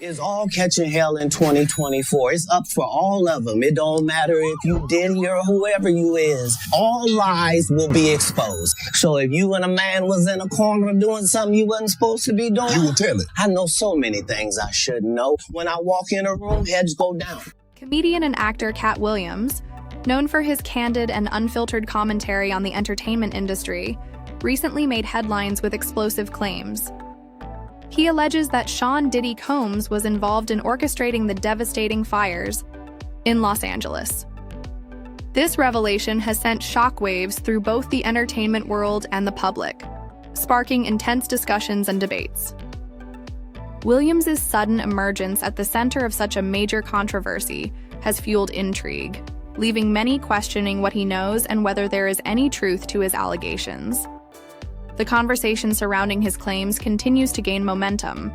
Is all catching hell in 2024. It's up for all of them. It don't matter if you Diddy or whoever you is. All lies will be exposed. So if you and a man was in a corner doing something you wasn't supposed to be doing, you will tell it. I know so many things I shouldn't know. When I walk in a room, heads go down. Comedian and actor Katt Williams, known for his candid and unfiltered commentary on the entertainment industry, recently made headlines with explosive claims. He alleges that Sean Diddy Combs was involved in orchestrating the devastating fires in Los Angeles. This revelation has sent shockwaves through both the entertainment world and the public, sparking intense discussions and debates. Williams' sudden emergence at the center of such a major controversy has fueled intrigue, leaving many questioning what he knows and whether there is any truth to his allegations. The conversation surrounding his claims continues to gain momentum.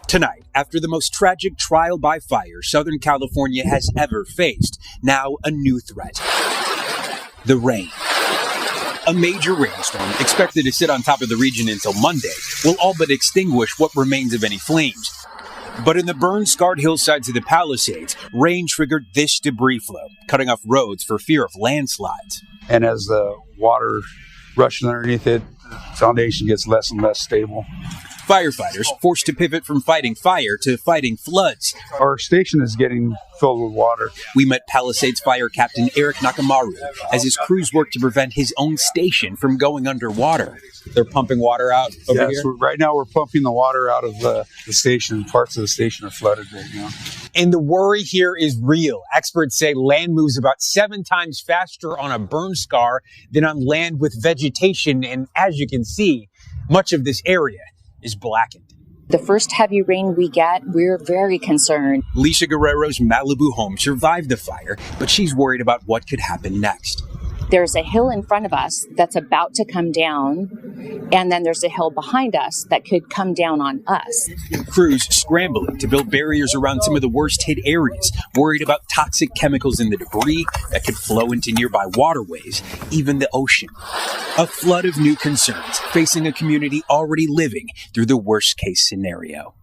Tonight, after the most tragic trial by fire Southern California has ever faced, now a new threat. The rain. A major rainstorm, expected to sit on top of the region until Monday, will all but extinguish what remains of any flames. But in the burn-scarred hillsides of the Palisades, rain triggered this debris flow, cutting off roads for fear of landslides. And as the water rushes underneath it, foundation gets less and less stable. Firefighters forced to pivot from fighting fire to fighting floods. Our station is getting filled with water. We met Palisades Fire Captain Eric Nakamaru as his crews worked to prevent his own station from going underwater. They're pumping water out over here? Right now we're pumping the water out of the station. Parts of the station are flooded right now. And the worry here is real. Experts say land moves about 7 times faster on a burn scar than on land with vegetation. And as you can see, much of this area is blackened. The first heavy rain we get, we're very concerned. Lisa Guerrero's Malibu home survived the fire, but she's worried about what could happen next. There's a hill in front of us that's about to come down, and then there's a hill behind us that could come down on us. Crews scrambling to build barriers around some of the worst hit areas, worried about toxic chemicals in the debris that could flow into nearby waterways, even the ocean. A flood of new concerns facing a community already living through the worst case scenario.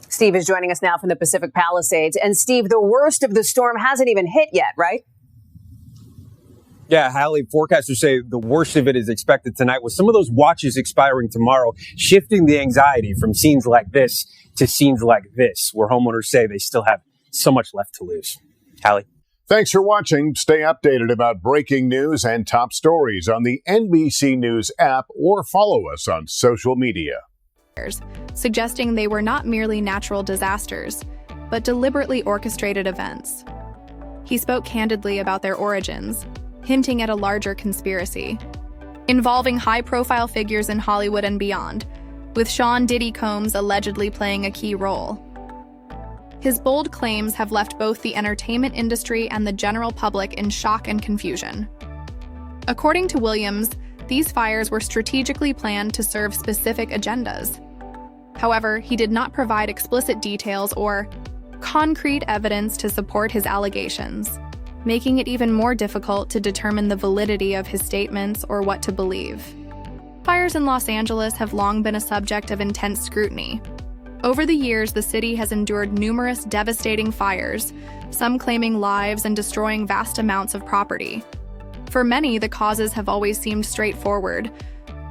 Steve is joining us now from the Pacific Palisades. And Steve, the worst of the storm hasn't even hit yet, right? Yeah, Hallie, forecasters say the worst of it is expected tonight, with some of those watches expiring tomorrow, shifting the anxiety from scenes like this to scenes like this, where homeowners say they still have so much left to lose. Hallie? Thanks for watching. Stay updated about breaking news and top stories on the NBC News app or follow us on social media. Suggesting they were not merely natural disasters, but deliberately orchestrated events. He spoke candidly about their origins, hinting at a larger conspiracy, involving high-profile figures in Hollywood and beyond, with Sean Diddy Combs allegedly playing a key role. His bold claims have left both the entertainment industry and the general public in shock and confusion. According to Williams, these fires were strategically planned to serve specific agendas. However, he did not provide explicit details or concrete evidence to support his allegations, making it even more difficult to determine the validity of his statements or what to believe. Fires in Los Angeles have long been a subject of intense scrutiny. Over the years, the city has endured numerous devastating fires, some claiming lives and destroying vast amounts of property. For many, the causes have always seemed straightforward,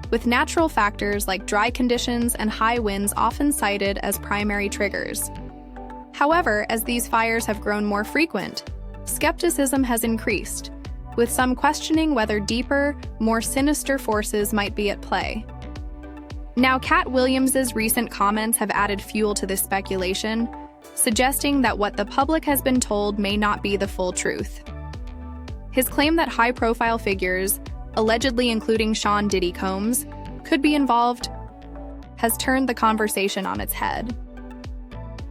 with natural factors like dry conditions and high winds often cited as primary triggers. However, as these fires have grown more frequent, skepticism has increased, with some questioning whether deeper, more sinister forces might be at play. Now, Katt Williams' recent comments have added fuel to this speculation, suggesting that what the public has been told may not be the full truth. His claim that high-profile figures, allegedly including Sean Diddy Combs, could be involved has turned the conversation on its head.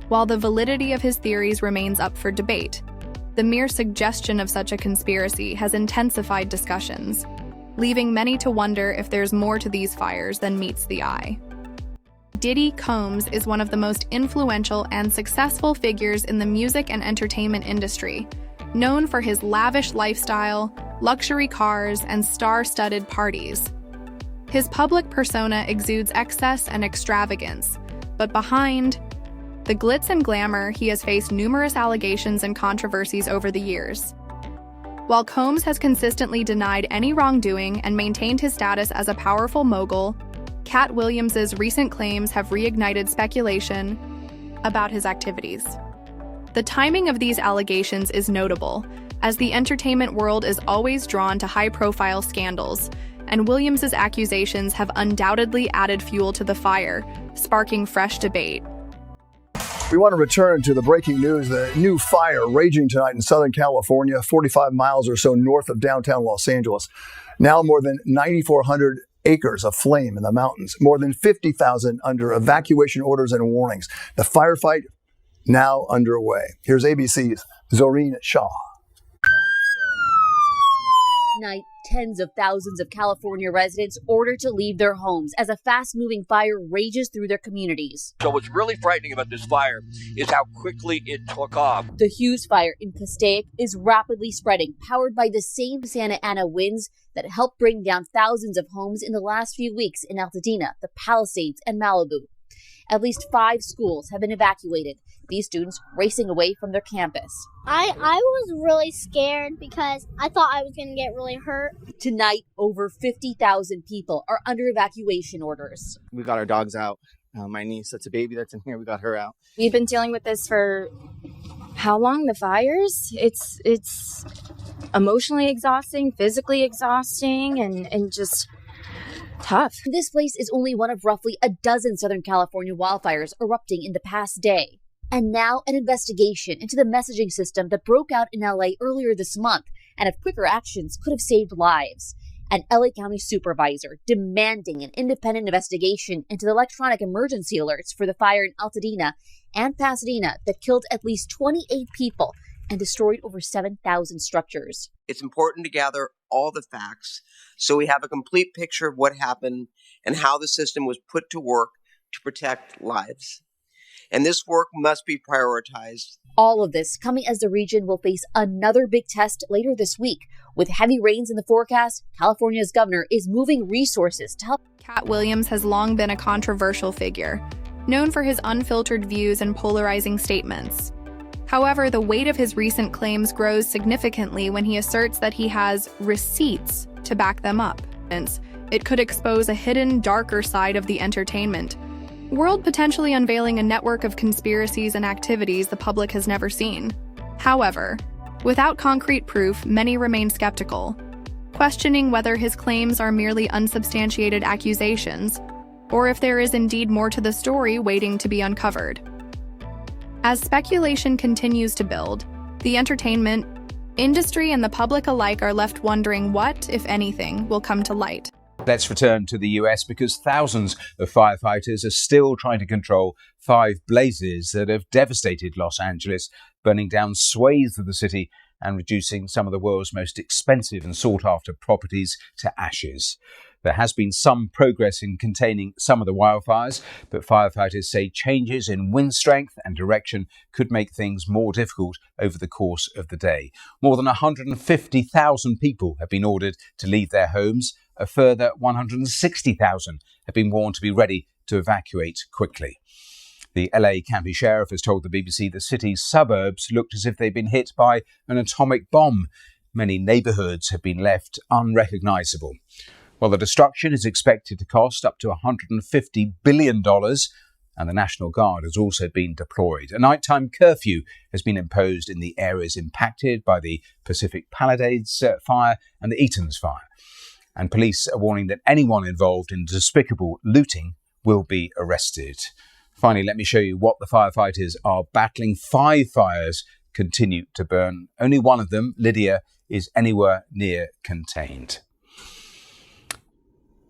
While the validity of his theories remains up for debate, the mere suggestion of such a conspiracy has intensified discussions, leaving many to wonder if there's more to these fires than meets the eye. Diddy Combs is one of the most influential and successful figures in the music and entertainment industry, known for his lavish lifestyle, luxury cars, and star-studded parties. His public persona exudes excess and extravagance, but behind, The glitz and glamour, he has faced numerous allegations and controversies over the years. While Combs has consistently denied any wrongdoing and maintained his status as a powerful mogul, Katt Williams' recent claims have reignited speculation about his activities. The timing of these allegations is notable, as the entertainment world is always drawn to high-profile scandals, and Williams' accusations have undoubtedly added fuel to the fire, sparking fresh debate. We want to return to the breaking news. The new fire raging tonight in Southern California, 45 miles or so north of downtown Los Angeles. Now more than 9,400 acres of flame in the mountains, more than 50,000 under evacuation orders and warnings. The firefight now underway. Here's ABC's Zoreen Shah. Night, tens of thousands of California residents ordered to leave their homes as a fast-moving fire rages through their communities. So what's really frightening about this fire is how quickly it took off. The Hughes fire in Passaic is rapidly spreading, powered by the same Santa Ana winds that helped bring down thousands of homes in the last few weeks in Altadena, the Palisades, and Malibu. At least 5 schools have been evacuated, these students racing away from their campus. I was really scared because I thought I was going to get really hurt. Tonight, over 50,000 people are under evacuation orders. We got our dogs out. My niece, that's a baby that's in here, we got her out. We've been dealing with this for how long? The fires? It's emotionally exhausting, physically exhausting, and just tough. This place is only one of roughly a dozen Southern California wildfires erupting in the past day. And now an investigation into the messaging system that broke out in LA earlier this month, and if quicker actions could have saved lives. An LA County supervisor demanding an independent investigation into the electronic emergency alerts for the fire in Altadena and Pasadena that killed at least 28 people and destroyed over 7,000 structures. It's important to gather all the facts so we have a complete picture of what happened and how the system was put to work to protect lives. And this work must be prioritized. All of this coming as the region will face another big test later this week. With heavy rains in the forecast, California's governor is moving resources to help. Katt Williams has long been a controversial figure, known for his unfiltered views and polarizing statements. However, the weight of his recent claims grows significantly when he asserts that he has receipts to back them up. It could expose a hidden, darker side of the entertainment world, potentially unveiling a network of conspiracies and activities the public has never seen. However, without concrete proof, many remain skeptical, questioning whether his claims are merely unsubstantiated accusations, or if there is indeed more to the story waiting to be uncovered. As speculation continues to build, the entertainment industry and the public alike are left wondering what, if anything, will come to light. Let's return to the US because thousands of firefighters are still trying to control 5 blazes that have devastated Los Angeles, burning down swathes of the city and reducing some of the world's most expensive and sought-after properties to ashes. There has been some progress in containing some of the wildfires, but firefighters say changes in wind strength and direction could make things more difficult over the course of the day. More than 150,000 people have been ordered to leave their homes. A further 160,000 have been warned to be ready to evacuate quickly. The LA County Sheriff has told the BBC the city's suburbs looked as if they'd been hit by an atomic bomb. Many neighborhoods have been left unrecognizable. Well, the destruction is expected to cost up to $150 billion, and the National Guard has also been deployed. A nighttime curfew has been imposed in the areas impacted by the Pacific Palisades fire and the Eaton's fire. And police are warning that anyone involved in despicable looting will be arrested. Finally, let me show you what the firefighters are battling. 5 fires continue to burn. Only one of them, Lydia, is anywhere near contained.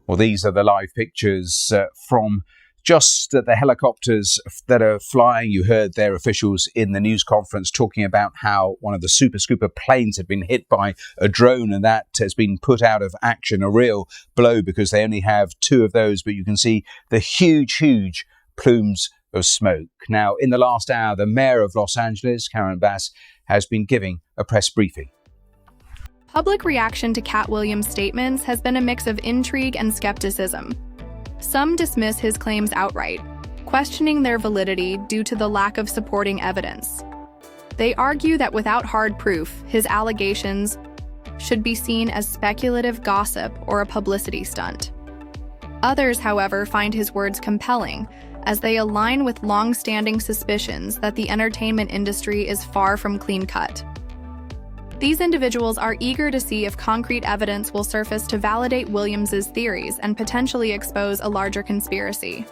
Well, these are the live pictures from just the helicopters that are flying. You heard their officials in the news conference talking about how one of the Super Scooper planes had been hit by a drone, and that has been put out of action. A real blow because they only have 2 of those, but you can see the huge plumes of smoke. Now, in the last hour, the mayor of Los Angeles, Karen Bass, has been giving a press briefing. Public reaction to Katt Williams' statements has been a mix of intrigue and skepticism. Some dismiss his claims outright, questioning their validity due to the lack of supporting evidence. They argue that without hard proof, his allegations should be seen as speculative gossip or a publicity stunt. Others, however, find his words compelling, as they align with long-standing suspicions that the entertainment industry is far from clean-cut. These individuals are eager to see if concrete evidence will surface to validate Williams's theories and potentially expose a larger conspiracy.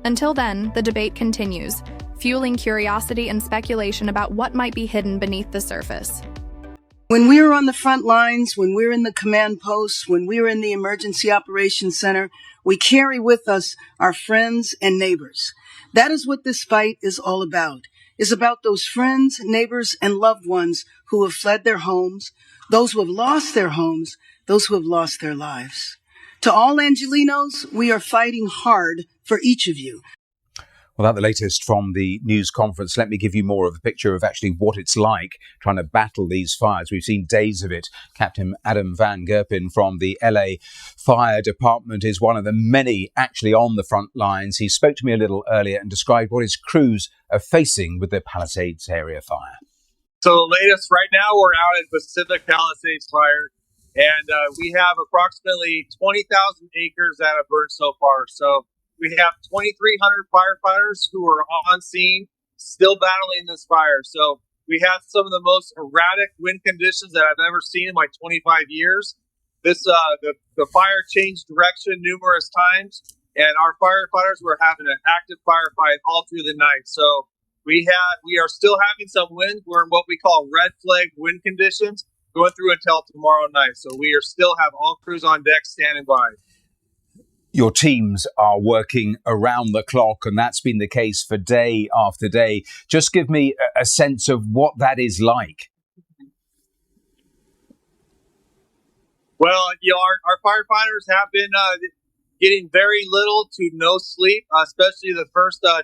Until then, the debate continues, fueling curiosity and speculation about what might be hidden beneath the surface. When we're on the front lines, when we're in the command posts, when we're in the emergency operations center, we carry with us our friends and neighbors. That is what this fight is all about. It's about those friends, neighbors, and loved ones who have fled their homes, those who have lost their homes, those who have lost their lives. To all Angelinos, we are fighting hard for each of you. Well, that's the latest from the news conference. Let me give you more of a picture of actually what it's like trying to battle these fires. We've seen days of it. Captain Adam Van Gerpen from the LA Fire Department is one of the many actually on the front lines. He spoke to me a little earlier and described what his crews are facing with the Palisades area fire. So the latest right now, we're out at Pacific Palisades Fire, and we have approximately 20,000 acres that have burned so far. So we have 2,300 firefighters who are on scene, still battling this fire. So we have some of the most erratic wind conditions that I've ever seen in my 25 years. This the fire changed direction numerous times, and our firefighters were having an active firefight all through the night. So we are still having some wind. We're in what we call red flag wind conditions going through until tomorrow night. So we are still have all crews on deck standing by. Your teams are working around the clock, and that's been the case for day after day. Just give me a sense of what that is like. Well, our firefighters have been getting very little to no sleep, especially the first 2-3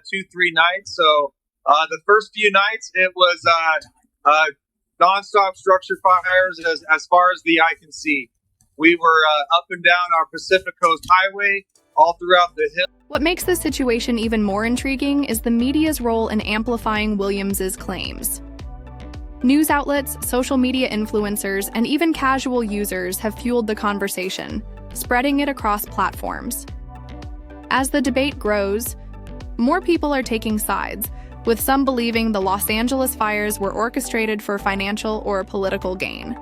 nights. So the first few nights, it was nonstop structure fires as far as the eye can see. We were up and down our Pacific Coast Highway, all throughout the hill. What makes this situation even more intriguing is the media's role in amplifying Williams's claims. News outlets, social media influencers, and even casual users have fueled the conversation, spreading it across platforms. As the debate grows, more people are taking sides, with some believing the Los Angeles fires were orchestrated for financial or political gain,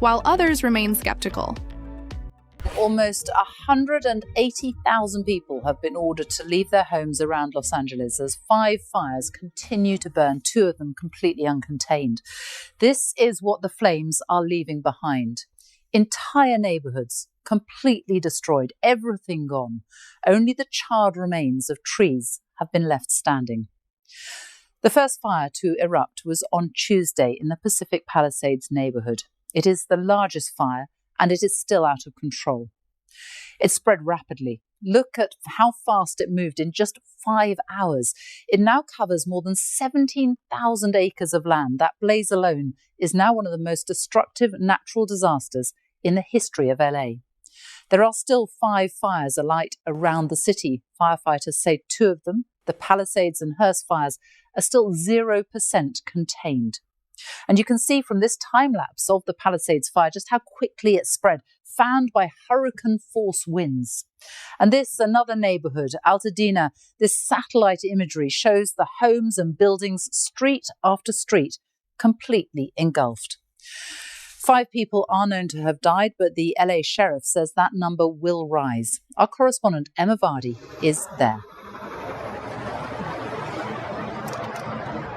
while others remain skeptical. Almost 180,000 people have been ordered to leave their homes around Los Angeles as 5 fires continue to burn, 2 of them completely uncontained. This is what the flames are leaving behind. Entire neighborhoods completely destroyed, everything gone. Only the charred remains of trees have been left standing. The first fire to erupt was on Tuesday in the Pacific Palisades neighborhood. It is the largest fire, and it is still out of control. It spread rapidly. Look at how fast it moved in just 5 hours. It now covers more than 17,000 acres of land. That blaze alone is now one of the most destructive natural disasters in the history of LA. There are still 5 fires alight around the city. Firefighters say 2 of them, the Palisades and Hearst fires, are still 0% contained. And you can see from this time-lapse of the Palisades fire just how quickly it spread, fanned by hurricane-force winds. And this, another neighborhood, Altadena, this satellite imagery shows the homes and buildings, street after street, completely engulfed. 5 people are known to have died, but the LA sheriff says that number will rise. Our correspondent, Emma Vardy, is there.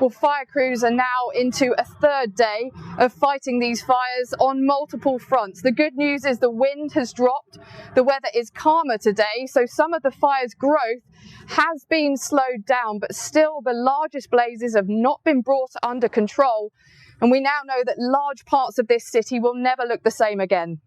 Well, fire crews are now into a 3rd day of fighting these fires on multiple fronts. The good news is the wind has dropped. The weather is calmer today, so some of the fire's growth has been slowed down, but still the largest blazes have not been brought under control. And we now know that large parts of this city will never look the same again.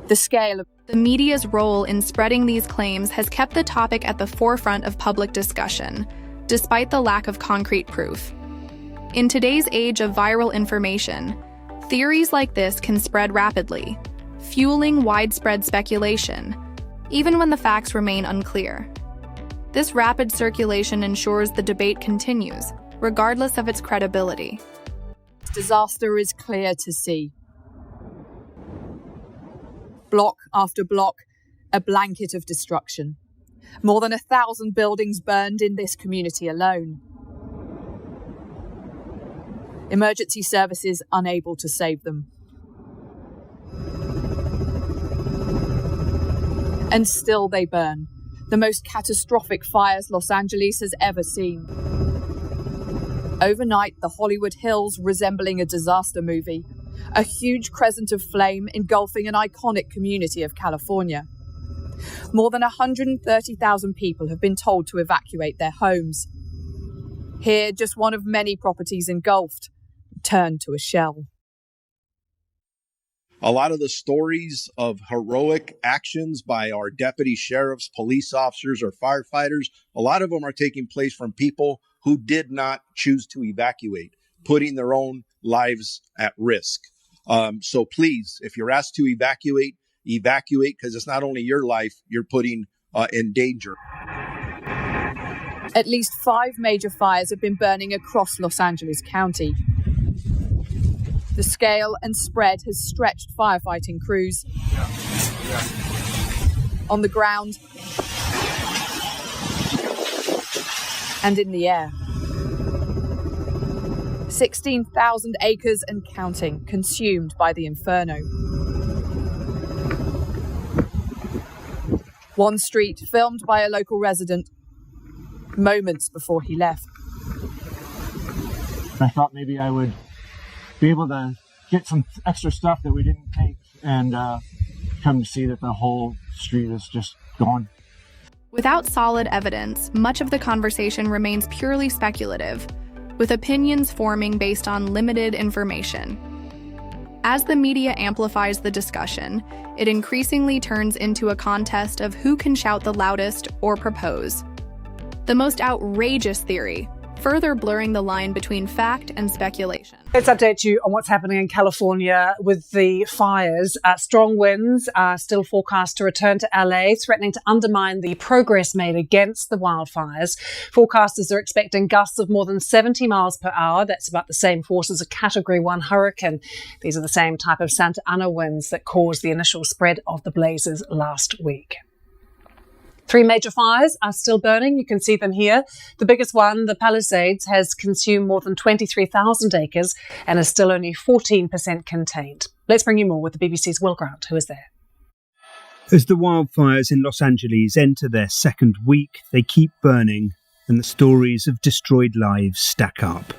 The media's role in spreading these claims has kept the topic at the forefront of public discussion, despite the lack of concrete proof. In today's age of viral information, theories like this can spread rapidly, fueling widespread speculation. even when the facts remain unclear. This rapid circulation ensures the debate continues, regardless of its credibility. Disaster is clear to see. Block after block, a blanket of destruction. More than 1,000 buildings burned in this community alone. Emergency services unable to save them. And still they burn. The most catastrophic fires Los Angeles has ever seen. Overnight, the Hollywood Hills resembling a disaster movie. A huge crescent of flame engulfing an iconic community of California. More than 130,000 people have been told to evacuate their homes. Here, just one of many properties engulfed, turned to a shell. A lot of the stories of heroic actions by our deputy sheriffs, police officers, or firefighters, a lot of them are taking place from people who did not choose to evacuate, putting their own lives at risk. So please, if you're asked to evacuate, because it's not only your life you're putting in danger. At least 5 major fires have been burning across Los Angeles County. The scale and spread has stretched firefighting crews. On the ground and in the air. 16,000 acres and counting consumed by the inferno. One street filmed by a local resident moments before he left. I thought maybe I would be able to get some extra stuff that we didn't take and come to see that the whole street is just gone. Without solid evidence, much of the conversation remains purely speculative, with opinions forming based on limited information. As the media amplifies the discussion, it increasingly turns into a contest of who can shout the loudest or propose the most outrageous theory, further blurring the line between fact and speculation. Let's update you on what's happening in California with the fires. Strong winds are still forecast to return to LA, threatening to undermine the progress made against the wildfires. Forecasters are expecting gusts of more than 70 miles per hour. That's about the same force as a Category 1 hurricane. These are the same type of Santa Ana winds that caused the initial spread of the blazes last week. 3 major fires are still burning. You can see them here. The biggest one, the Palisades, has consumed more than 23,000 acres and is still only 14% contained. Let's bring you more with the BBC's Will Grant, who is there. As the wildfires in Los Angeles enter their second week, they keep burning and the stories of destroyed lives stack up.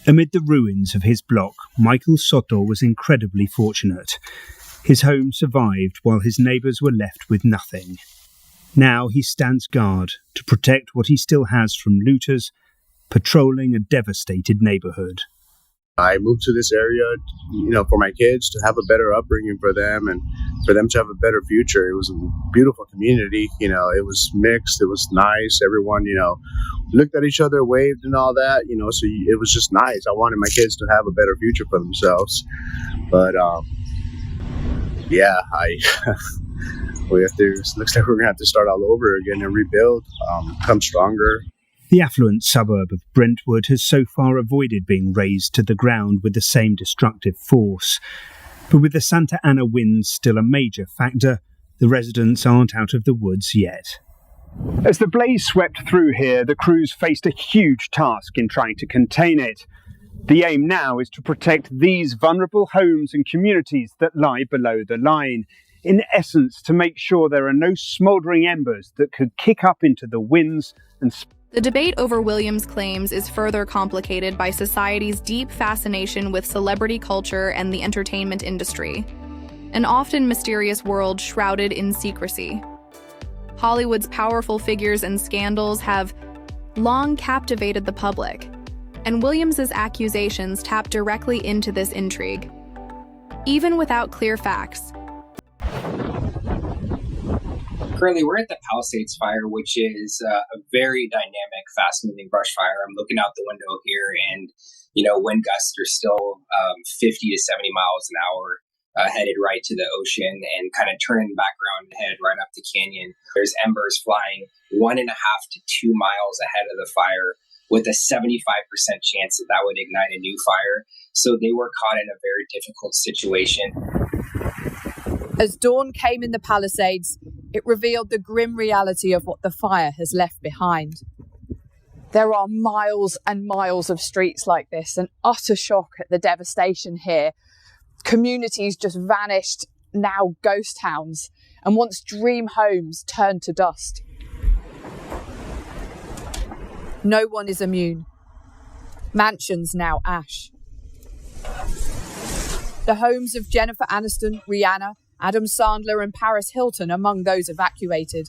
Amid the ruins of his block, Michael Soto was incredibly fortunate. His home survived while his neighbours were left with nothing. Now he stands guard to protect what he still has from looters, patrolling a devastated neighborhood. I moved to this area, for my kids to have a better upbringing for them and for them to have a better future. It was a beautiful community. It was mixed. It was nice. Everyone, looked at each other, waved and all that, so it was just nice. I wanted my kids to have a better future for themselves. But, looks like we're going to have to start all over again and rebuild, come stronger. The affluent suburb of Brentwood has so far avoided being razed to the ground with the same destructive force. But with the Santa Ana winds still a major factor, the residents aren't out of the woods yet. As the blaze swept through here, the crews faced a huge task in trying to contain it. The aim now is to protect these vulnerable homes and communities that lie below the line. In essence, to make sure there are no smouldering embers that could kick up into the winds and The debate over Williams' claims is further complicated by society's deep fascination with celebrity culture and the entertainment industry, an often mysterious world shrouded in secrecy. Hollywood's powerful figures and scandals have long captivated the public, and Williams' accusations tap directly into this intrigue. Even without clear facts, Currently, we're at the Palisades fire, which is a very dynamic, fast-moving brush fire. I'm looking out the window here, and wind gusts are still 50 to 70 miles an hour. headed right to the ocean and kind of turning back around and headed right up the canyon. There's embers flying 1.5 to 2 miles ahead of the fire with a 75% chance that would ignite a new fire. So they were caught in a very difficult situation. As dawn came in the Palisades, it revealed the grim reality of what the fire has left behind. There are miles and miles of streets like this, an utter shock at the devastation here. Communities just vanished, now ghost towns, and once dream homes turned to dust. No one is immune. Mansions now ash. The homes of Jennifer Aniston, Rihanna, Adam Sandler and Paris Hilton among those evacuated.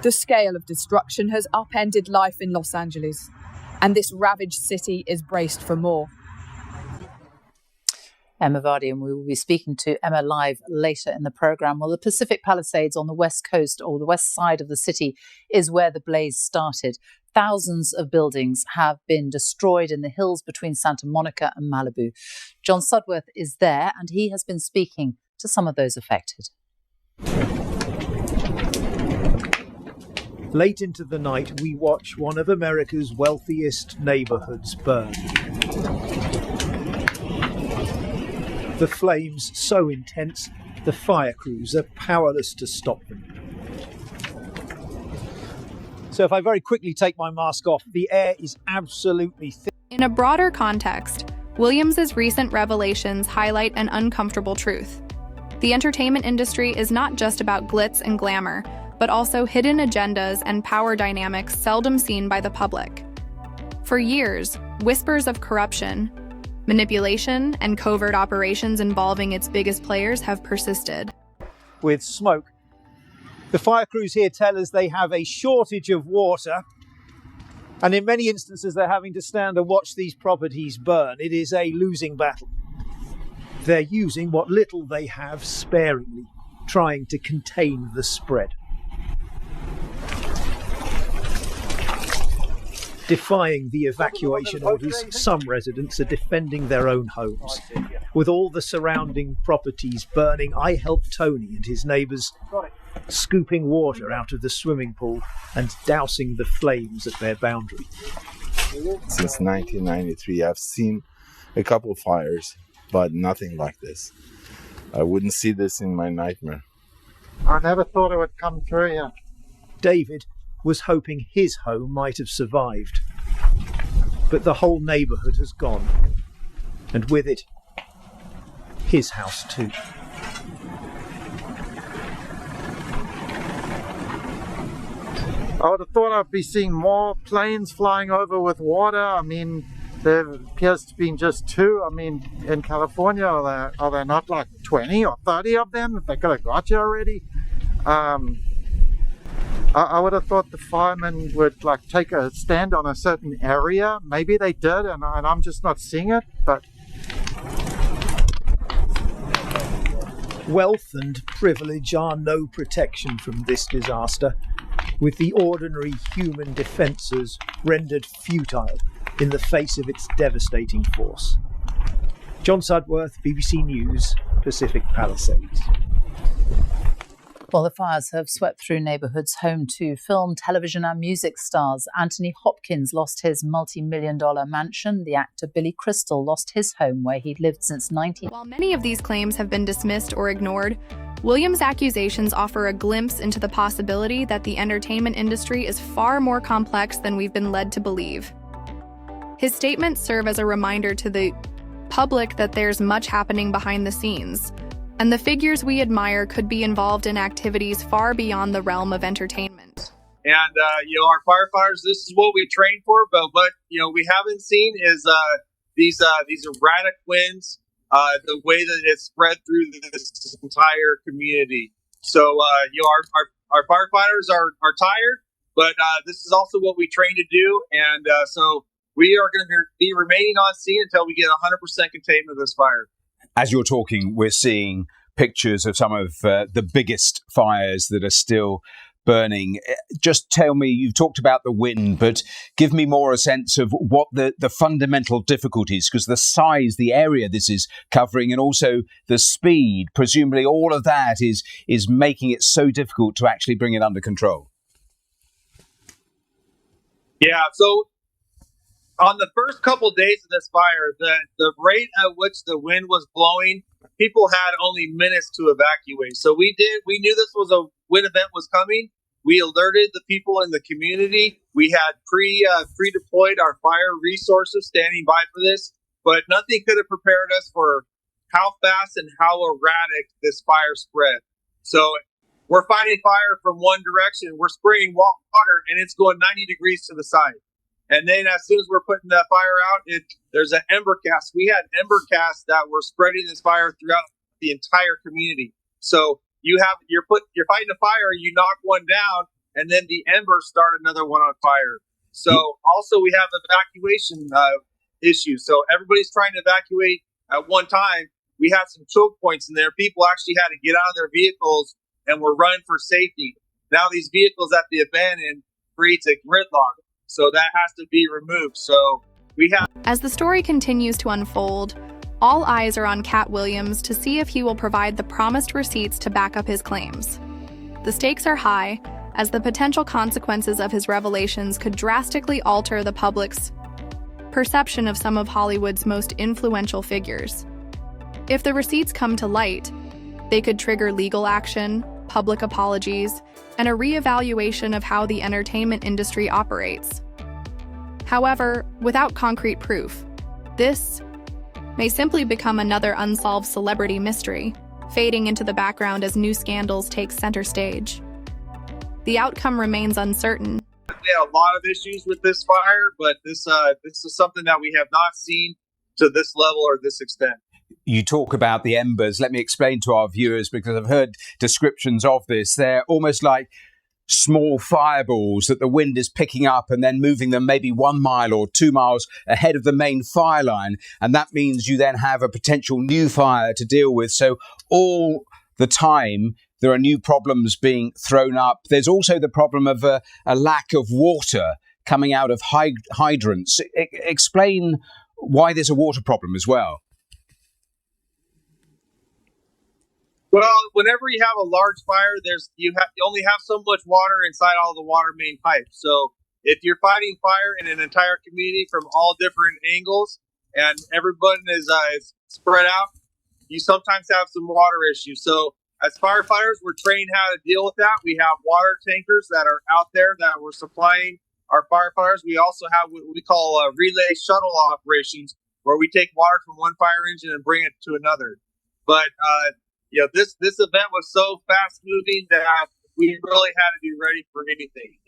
The scale of destruction has upended life in Los Angeles, and this ravaged city is braced for more. Emma Vardy, and we will be speaking to Emma live later in the programme. Well, the Pacific Palisades on the west coast, or the west side of the city, is where the blaze started. Thousands of buildings have been destroyed in the hills between Santa Monica and Malibu. John Sudworth is there, and he has been speaking to some of those affected. Late into the night, we watch one of America's wealthiest neighbourhoods burn. The flames so intense, the fire crews are powerless to stop them. So if I very quickly take my mask off, the air is absolutely thick. In a broader context, Williams's recent revelations highlight an uncomfortable truth. The entertainment industry is not just about glitz and glamour, but also hidden agendas and power dynamics seldom seen by the public. For years, whispers of corruption, manipulation, and covert operations involving its biggest players have persisted. With smoke, the fire crews here tell us they have a shortage of water, and in many instances they're having to stand and watch these properties burn. It is a losing battle. They're using what little they have sparingly, trying to contain the spread. Defying the evacuation orders, some residents are defending their own homes. With all the surrounding properties burning, I helped Tony and his neighbours scooping water out of the swimming pool and dousing the flames at their boundary. Since 1993, I've seen a couple of fires, but nothing like this. I wouldn't see this in my nightmare. I never thought it would come through here. David was hoping his home might have survived. But the whole neighbourhood has gone. And with it, his house too. I would have thought I'd be seeing more planes flying over with water. I mean, there appears to be just 2. I mean, in California, are there not like 20 or 30 of them? They could have got you already. I would have thought the firemen would like take a stand on a certain area. Maybe they did, and I'm just not seeing it. But wealth and privilege are no protection from this disaster, with the ordinary human defences rendered futile in the face of its devastating force. John Sudworth, BBC News, Pacific Palisades. Well, the fires have swept through neighbourhoods home to film, television and music stars. Anthony Hopkins lost his multi-million-dollar mansion. The actor Billy Crystal lost his home where he'd lived since 19... While many of these claims have been dismissed or ignored, Williams' accusations offer a glimpse into the possibility that the entertainment industry is far more complex than we've been led to believe. His statements serve as a reminder to the public that there's much happening behind the scenes, and the figures we admire could be involved in activities far beyond the realm of entertainment. And, our firefighters, this is what we train for, but what, we haven't seen is these erratic winds, the way that it's spread through this entire community. So, our firefighters are tired, but this is also what we train to do. And so we are going to be remaining on scene until we get 100% containment of this fire. As you're talking, we're seeing pictures of some of the biggest fires that are still burning. Just tell me, you've talked about the wind, but give me more a sense of what the fundamental difficulties, because the size, the area this is covering, and also the speed, presumably all of that is making it so difficult to actually bring it under control. Yeah, so on the first couple days of this fire, the rate at which the wind was blowing, people had only minutes to evacuate. So we knew this was a wind event was coming. We alerted the people in the community. We had pre-deployed our fire resources standing by for this, but nothing could have prepared us for how fast and how erratic this fire spread. So we're fighting fire from one direction. We're spraying water, and it's going 90 degrees to the side. And then as soon as we're putting that fire out, there's an ember cast. We had ember casts that were spreading this fire throughout the entire community. So you're fighting a fire, you knock one down, and then the embers start another one on fire. So also we have evacuation issues. So everybody's trying to evacuate at one time. We had some choke points in there. People actually had to get out of their vehicles and were running for safety. Now these vehicles at the abandoned creates a gridlock. So that has to be removed. So we have. As the story continues to unfold, all eyes are on Katt Williams to see if he will provide the promised receipts to back up his claims. The stakes are high, as the potential consequences of his revelations could drastically alter the public's perception of some of Hollywood's most influential figures. If the receipts come to light, they could trigger legal action, public apologies, and a reevaluation of how the entertainment industry operates. However, without concrete proof, this may simply become another unsolved celebrity mystery, fading into the background as new scandals take center stage. The outcome remains uncertain. We had a lot of issues with this fire, but this is something that we have not seen to this level or this extent. You talk about the embers. Let me explain to our viewers, because I've heard descriptions of this. They're almost like small fireballs that the wind is picking up and then moving them maybe 1 mile or 2 miles ahead of the main fire line. And that means you then have a potential new fire to deal with. So all the time, there are new problems being thrown up. There's also the problem of a lack of water coming out of hydrants. Explain why there's a water problem as well. Well, whenever you have a large fire, you only have so much water inside all the water main pipes. So if you're fighting fire in an entire community from all different angles and everyone is spread out, you sometimes have some water issues. So as firefighters, we're trained how to deal with that. We have water tankers that are out there that we're supplying our firefighters. We also have what we call relay shuttle operations, where we take water from one fire engine and bring it to another. But this event was so fast moving that we really had to be ready for anything.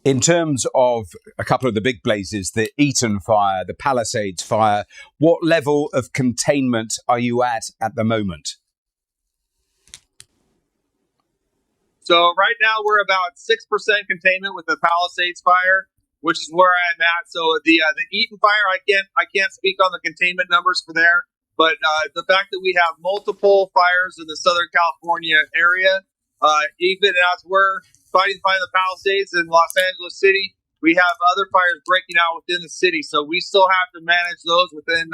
In terms of a couple of the big blazes, the Eaton fire, the Palisades fire, what level of containment are you at the moment? So right now we're about 6% containment with the Palisades fire, which is where I'm at. So the Eaton fire, I can't speak on the containment numbers for there. But the fact that we have multiple fires in the Southern California area, even as we're fighting the Palisades in Los Angeles City, we have other fires breaking out within the city. So we still have to manage those within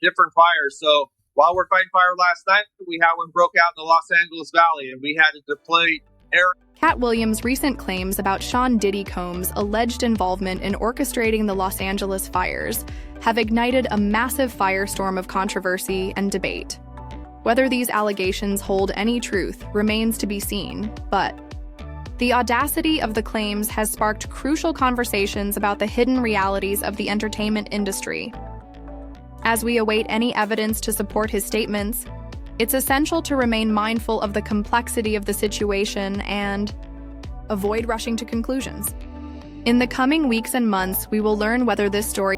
different fires. So while we're fighting fire last night, we had one broke out in the Los Angeles Valley, and we had to deploy air. Katt Williams' recent claims about Sean Diddy Combs' alleged involvement in orchestrating the Los Angeles fires have ignited a massive firestorm of controversy and debate. Whether these allegations hold any truth remains to be seen, but the audacity of the claims has sparked crucial conversations about the hidden realities of the entertainment industry. As we await any evidence to support his statements, it's essential to remain mindful of the complexity of the situation and avoid rushing to conclusions. In the coming weeks and months, we will learn whether this story